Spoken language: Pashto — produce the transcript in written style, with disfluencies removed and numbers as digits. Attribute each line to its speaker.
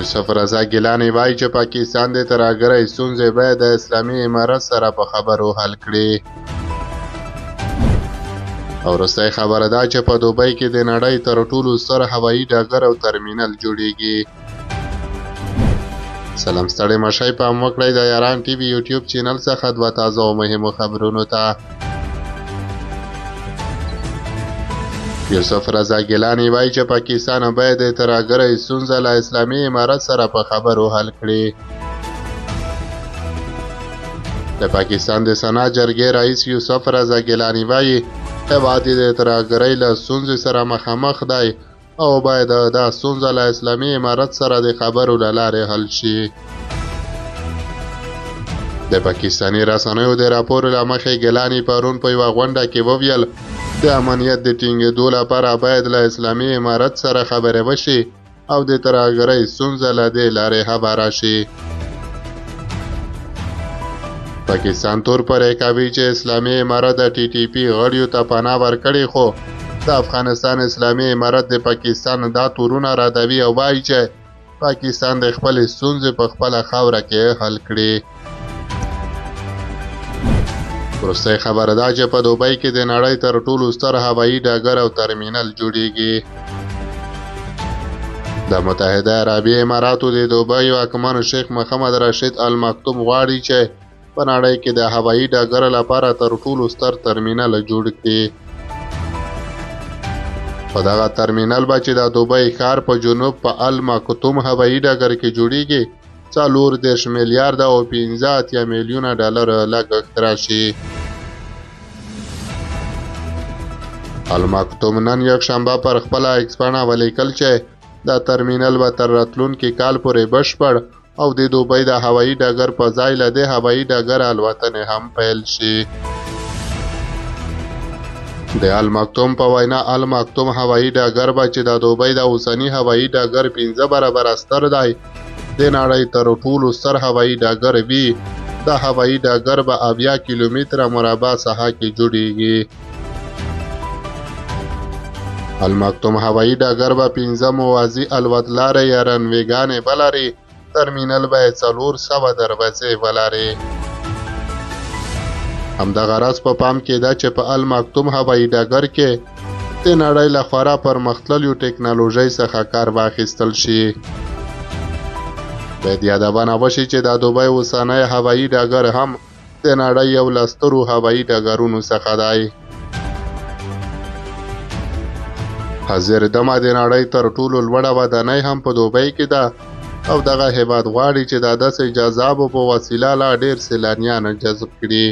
Speaker 1: یوسف رضا ګیلاني وایي چې پاکستان د ترهګرۍ ستونزې باید د اسلامي امارت سره په خبرو حل کړي. او وروستۍ خبره ده چې په دوبۍ کې د نړۍ تر ټولو ستر هوایي ډګر او ترمینل جوړیږي. سلام ستړي مشئ پام وکړئ د یاران ټي وي یوټیوب چینل څخه دوه تازه او مهمو خبرونو ته. یوسف رضا ګیلاني وایي چې پاکستان باید د ترهګرۍ ستونزه له اسلامي امارت سره په خبرو حل کړي. د پاکستان د سنا جرګې رئیس یوسف رضا ګیلاني وایي هېواد د ترهګرۍ له ستونزې سره مخامخ دی او باید دا ستونزه له اسلامي امارت سره د خبرو له لارې حل شي. د پاکستاني رسنیو د راپور له مخې ګیلاني پرون په یوه غونډه کې وویل د امنیت د ټینګېدو لپاره باید له اسلامي امارت سره خبرې وشي او د ترهګرۍ ستونزه له دې لارې هواره شي. پاکستان تور پرې کوي چې اسلامي امارت د ټي ټي پي غړیو ته پناه ورکړي، خو د افغانستان اسلامي امارت د پاکستان دا تورونه ردوي او وایي چې پاکستان د خپلې ستونزې په خپله خاوره کې حل کړي. وروستۍ خبره ده چې په دوبۍ کې د نړۍ تر ټولو ستر هوایي ډګر او ترمینل جوړیږي. د متحده عربي اماراتو د دوبۍ واکمن شیخ محمد راشد المکتوم غواړي چې په نړۍ کې د هوایي ډګر لپاره تر ټولو ستر ترمینل جوړ کړي. په دغه ترمینل به چې د دوبۍ ښار په جنوب په المکتوم هوایي ډګر کې جوړیږي 40 میلیارده او 15 میلیونه ډالر لګښت راشي. المکتوم نن یکشنبه پر خپله ایکس پاڼه ولیکل چې دا ترمینل به تر راتلونکي کال پورې بشپړ او د دوبۍ د هوایي ډګر په ځای له دې هوایي ډګر الوتنې هم پیل شي. د المکتوم په وینا المکتوم هوایي ډګر به چې د دوبۍ د اوسني هوایي ډګر 15 برابره ستر دی د نړۍ تر ټولو ستر هوایي ډګر وي. دا هوایي ډګر به 80 کیلومتره مربع ساحه کې جوړیږي. المکتوم هوایي ډګر به 15 موازي الوتلارې یا رنویګانې ولري. ترمینل به 400 دروازې ولري. همدغه راز په پام کې ده چې په المکتوم هوایي ډګر کې د نړۍ له خورا پرمختللو ټکنالوژۍ څخه کار واخیستل شي. باید یادونه وشي چې د دوبۍ اوسنی هوایي ډګر هم د نړۍ یو له سترو هوایي ډګرونو څخه دی. حاضر دمه د نړۍ تر ټولو لوړه ودانۍ هم په دوبۍ کې ده او دغه هیواد غواړي چې د داسې جذابو په وسیله لا ډیر سیلانیان جذب کړي.